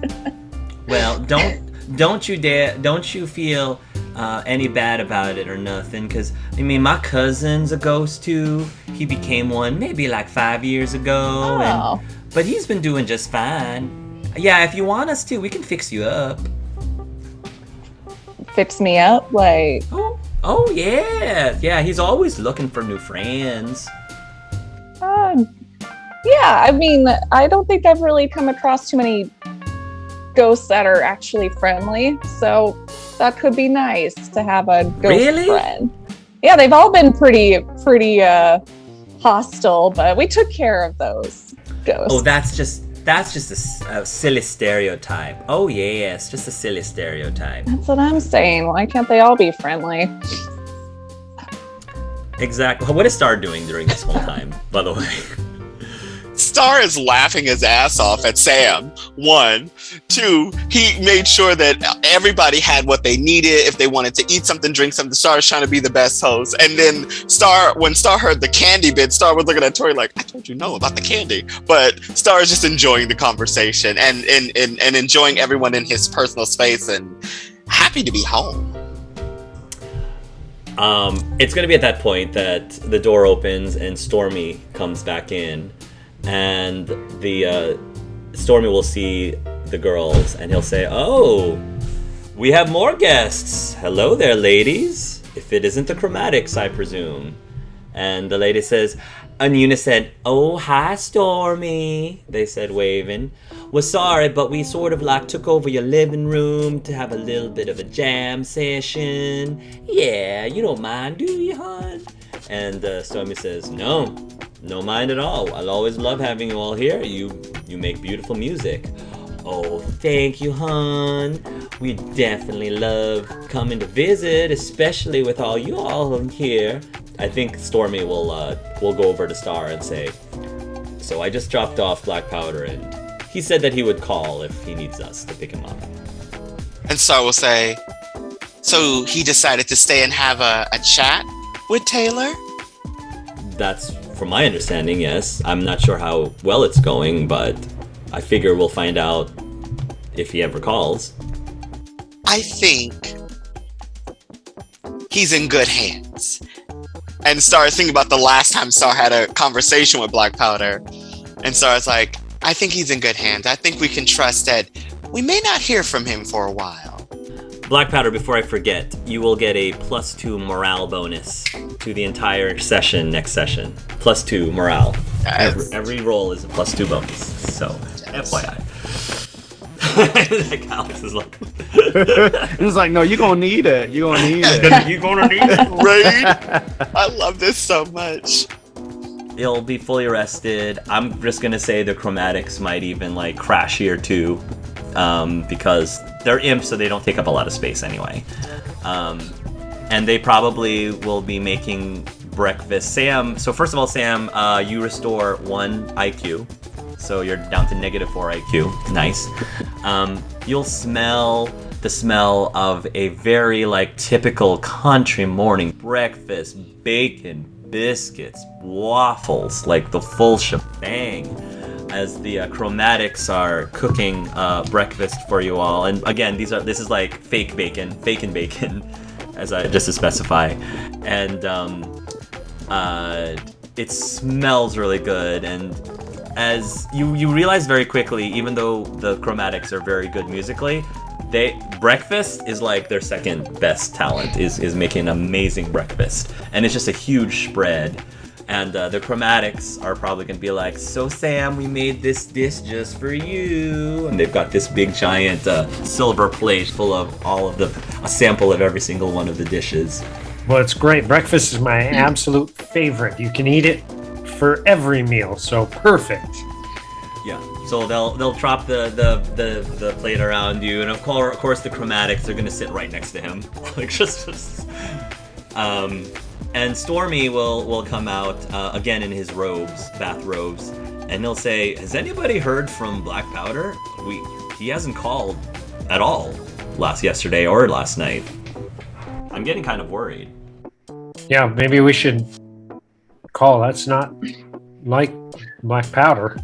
Well, don't you feel any bad about it or nothing, because I mean my cousin's a ghost too. He became one maybe like 5 years ago. Oh. But he's been doing just fine. Yeah, if you want us to, we can fix you up. Fix me up? Like... Oh yeah, he's always looking for new friends. Yeah, I mean, I don't think I've really come across too many ghosts that are actually friendly, so that could be nice to have a ghost friend. Yeah, they've all been pretty hostile, but we took care of those ghosts. Oh, that's just a silly stereotype. Oh yes, just a silly stereotype. That's what I'm saying. Why can't they all be friendly? Exactly. What is Starr doing during this whole time, by the way? Starr is laughing his ass off at Sam. 1, 2, he made sure that everybody had what they needed. If they wanted to eat something, drink something, Starr is trying to be the best host. And then when Starr heard the candy bit, Starr was looking at Tori like, I told you no about the candy. But Starr is just enjoying the conversation and enjoying everyone in his personal space and happy to be home. It's going to be at that point that the door opens and Stormy comes back in. And the Stormy will see the girls, and he'll say, "Oh, we have more guests. Hello there, ladies. If it isn't the Chromatics, I presume." And the lady says, and Una said, "Oh, hi, Stormy," they said, waving. "We're sorry, but we sort of like took over your living room to have a little bit of a jam session. Yeah, you don't mind, do you, hon?" And Stormy says, No mind at all. I'll always love having you all here. You make beautiful music." "Oh, thank you, hon. We definitely love coming to visit, especially with all you all here." I think Stormy will go over to Starr and say, "So I just dropped off black powder, and he said that he would call if he needs us to pick him up." And Starr will say, "So he decided to stay and have a chat with Taylor?" That's from my understanding, yes. I'm not sure how well it's going, but I figure we'll find out if he ever calls. I think he's in good hands. And Starr is thinking about the last time Starr had a conversation with Black Powder. And Starr's like, I think he's in good hands. I think we can trust that we may not hear from him for a while. Black Powder, before I forget, you will get a +2 morale bonus to the entire session next session. +2 morale. Yes. Every roll is a +2 bonus. So, FYI. Like Alex is like... It's like, no, you're gonna need it. You're gonna need it. You're gonna need it. Right? I love this so much. You'll be fully arrested. I'm just gonna say the Chromatics might even like crash here too. Because they're imps, so they don't take up a lot of space anyway. And they probably will be making breakfast. Sam, so first of all, Sam, you restore 1 IQ. So you're down to -4 IQ. Nice. You'll smell the smell of a very like typical country morning breakfast. Bacon, biscuits, waffles, like the full shebang. As the Chromatics are cooking breakfast for you all, and again, this is like fake bacon, as I just to specify, and it smells really good. And as you realize very quickly, even though the Chromatics are very good musically, breakfast is like their second best talent is making an amazing breakfast, and it's just a huge spread. And the chromatics are probably going to be like, so Sam, we made this dish just for you. And they've got this big giant silver plate full of a sample of every single one of the dishes. Well, it's great. Breakfast is my absolute favorite. You can eat it for every meal, so perfect. Yeah. So they'll drop the plate around you, and of course the chromatics are going to sit right next to him. Like just and Stormy will come out again in his bathrobes, and he'll say, "Has anybody heard from Black Powder? He hasn't called at all yesterday or last night. I'm getting kind of worried." Yeah, maybe we should call. That's not like Black Powder.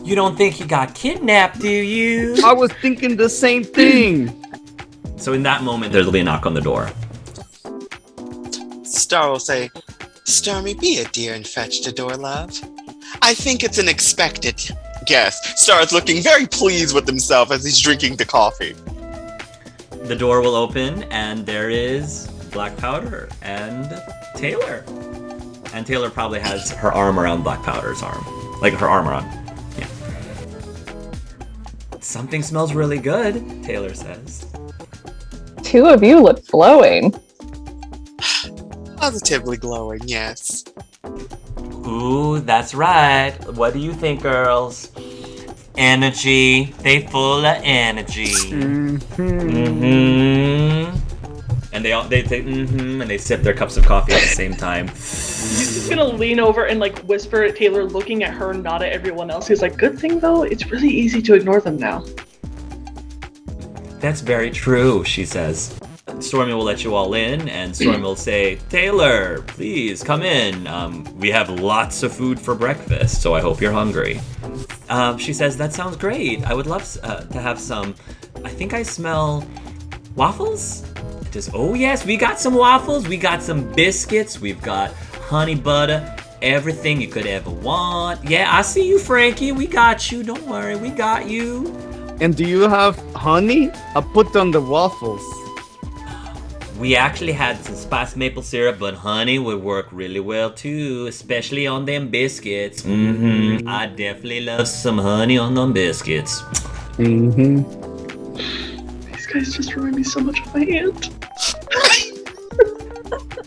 You don't think he got kidnapped, do you? I was thinking the same thing. So in that moment, there'll be a knock on the door. Starr will say, Stormy, be a dear and fetch the door, love. I think it's an expected guest. Star's looking very pleased with himself as he's drinking the coffee. The door will open, and there is Black Powder and Taylor. And Taylor probably has her arm around Black Powder's arm. Like her arm around. Yeah. Something smells really good, Taylor says. Two of you look glowing. Positively glowing, yes. Ooh, that's right. What do you think, girls? Energy. They full of energy. Mm-hmm. And they say mm-hmm, and they sip their cups of coffee at the same time. He's just gonna lean over and like whisper at Taylor, looking at her, not at everyone else. He's like, "Good thing though, it's really easy to ignore them now." That's very true, she says. Stormy will let you all in, and Stormy will say, Taylor, please come in. We have lots of food for breakfast, so I hope you're hungry. She says, that sounds great. I would love to have some. I think I smell waffles? Oh yes, we got some waffles. We got some biscuits. We've got honey butter. Everything you could ever want. Yeah, I see you, Frankie. We got you. Don't worry, we got you. And do you have honey? I put on the waffles. We actually had some spiced maple syrup, but honey would work really well too, especially on them biscuits. Mm-hmm. I definitely love some honey on them biscuits. Mm-hmm. These guys just remind me so much of my aunt.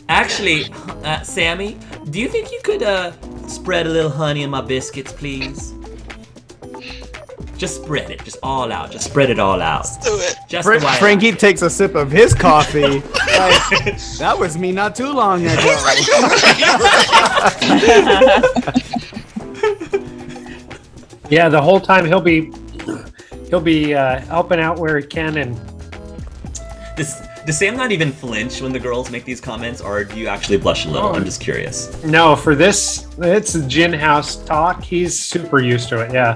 Actually, Sammy, do you think you could spread a little honey in my biscuits, please? Just spread it, just all out. Just spread it all out. Let's do it. Just the way Frankie takes a sip of his coffee. Like, that was me not too long ago. Yeah, the whole time he'll be helping out where he can. And Does Sam not even flinch when the girls make these comments, or do you actually blush a little? I'm just curious. No, for this, it's a gin house talk. He's super used to it. Yeah.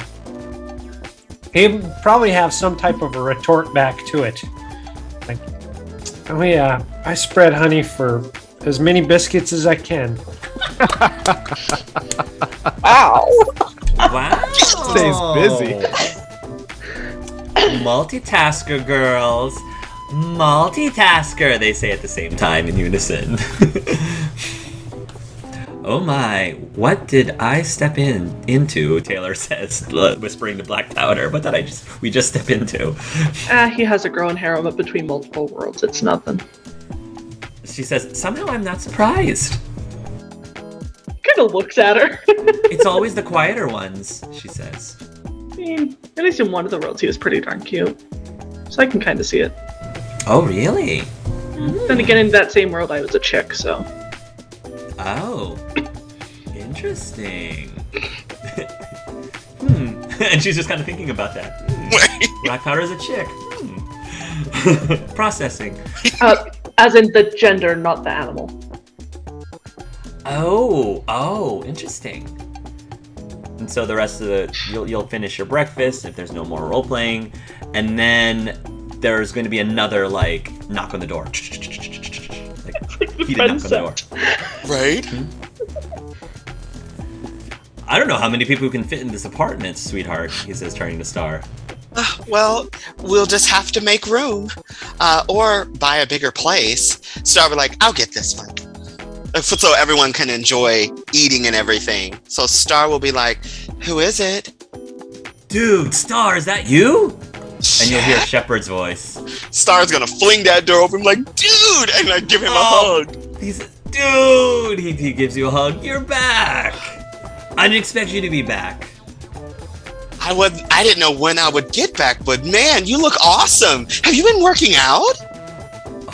He'd probably have some type of a retort back to it. Like, oh yeah, I spread honey for as many biscuits as I can. Wow. Wow. Stays busy. Multitasker, girls. Multitasker, they say at the same time in unison. Oh my, what did I step into, Taylor says, whispering to Black Powder. What did we just step into? He has a growing harem up between multiple worlds. It's nothing. She says, somehow I'm not surprised. Kind of looks at her. It's always the quieter ones, she says. I mean, at least in one of the worlds he was pretty darn cute. So I can kind of see it. Oh, really? Then again, in that same world I was a chick, so... Oh, interesting. And she's just kind of thinking about that. Black Powder is a chick. Processing. As in the gender, not the animal. Oh, interesting. And so the rest of you'll finish your breakfast if there's no more role playing, and then there's going to be another like knock on the door. Like heated knock on the door. Right? I don't know how many people can fit in this apartment, sweetheart, he says, turning to Starr. Well, we'll just have to make room. Or buy a bigger place. Starr will be like, I'll get this one. so everyone can enjoy eating and everything. So Starr will be like, "Who is it?" Dude, Starr, is that you? And you'll hear Shepard's voice. Star's gonna fling that door open, like, "Dude!" and like give him a hug. Dude, he gives you a hug. You're back. I didn't expect you to be back. I didn't know when I would get back, but man, you look awesome. Have you been working out?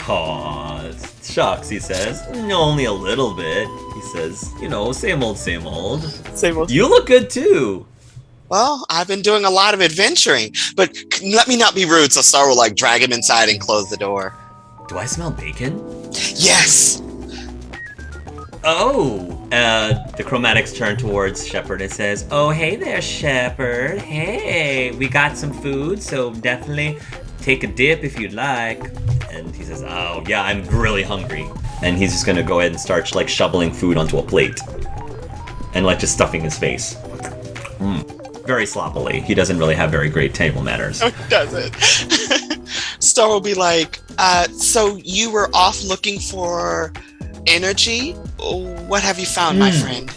Aw, shucks, he says. Only a little bit. He says, same old, same old. Same old. You look good too. Well, I've been doing a lot of adventuring, but let me not be rude, so Starr will like drag him inside and close the door. Do I smell bacon? Yes! Oh, the chromatics turn towards Shepard and says, "Oh, hey there, Shepard. Hey, we got some food, so definitely take a dip if you'd like." And he says, "Oh, yeah, I'm really hungry." And he's just gonna go ahead and start like shoveling food onto a plate and like just stuffing his face. Very sloppily. He doesn't really have very great table manners. Oh, he doesn't. Starr will be like, so you were off looking for energy? What have you found, my friend?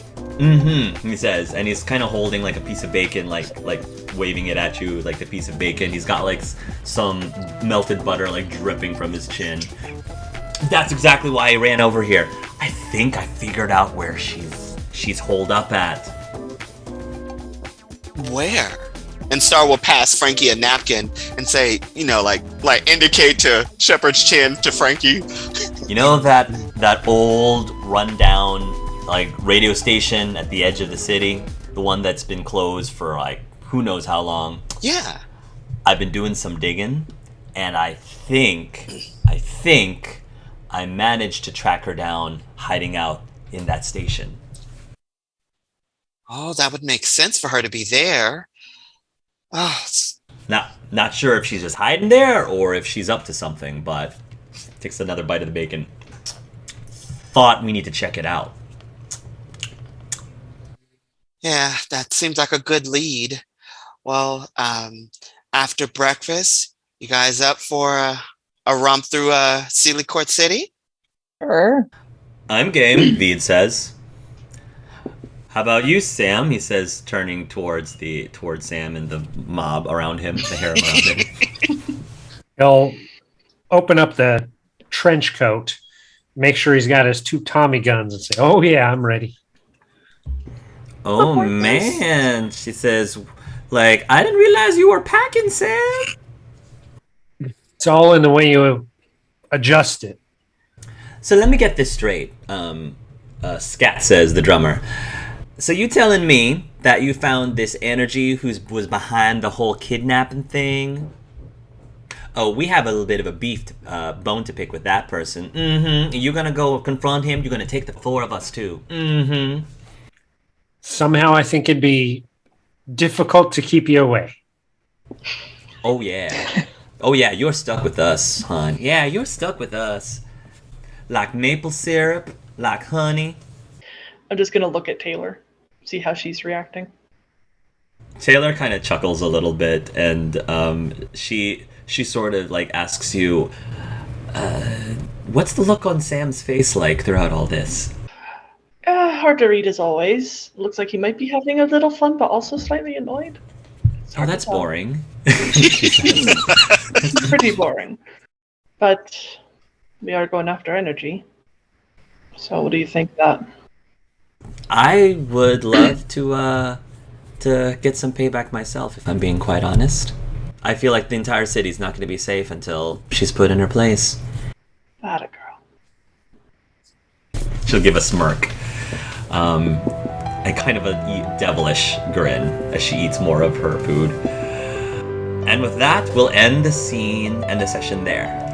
He says, and he's kind of holding like a piece of bacon, like waving it at you, like the piece of bacon. He's got like some melted butter like dripping from his chin. That's exactly why I ran over here. I think I figured out where she's holed up at. Where? And Starr will pass Frankie a napkin and say, like indicate to Shepard's chin to Frankie. You know that old rundown like radio station at the edge of the city? The one that's been closed for like who knows how long? Yeah. I've been doing some digging, and I think I managed to track her down hiding out in that station. Oh, that would make sense for her to be there. Oh, Not sure if she's just hiding there or if she's up to something, but takes another bite of the bacon. Thought we need to check it out. yeah, that seems like a good lead. Well, after breakfast, you guys up for a romp through Sealy Court City? Sure. I'm game, Veed says. How about you, Sam? He says, turning towards Sam and the mob around him, the harem around him. He'll open up the trench coat, make sure he's got his 2 Tommy guns, and say, "Oh yeah, I'm ready." Oh man, she says, like, I didn't realize you were packing, Sam. It's all in the way you adjust it. So let me get this straight. Scat says, the drummer. So you telling me that you found this energy was behind the whole kidnapping thing? Oh, we have a little bit of a bone to pick with that person. You're gonna go confront him. You're gonna take the 4 of us too. Somehow I think it'd be difficult to keep you away. Oh yeah. Oh yeah, you're stuck with us, hon. Yeah, you're stuck with us. Like maple syrup, like honey. I'm just gonna look at Taylor, see how she's reacting. Taylor kind of chuckles a little bit, and she sort of like asks you, what's the look on Sam's face like throughout all this? Hard to read as always. Looks like he might be having a little fun, but also slightly annoyed. Oh, that's boring. It's pretty boring. But we are going after energy. So what do you think that? I would love to get some payback myself, if I'm being quite honest. I feel like the entire city's not going to be safe until she's put in her place. That a girl. She'll give a smirk. And kind of a devilish grin as she eats more of her food. And with that, we'll end the scene and the session there.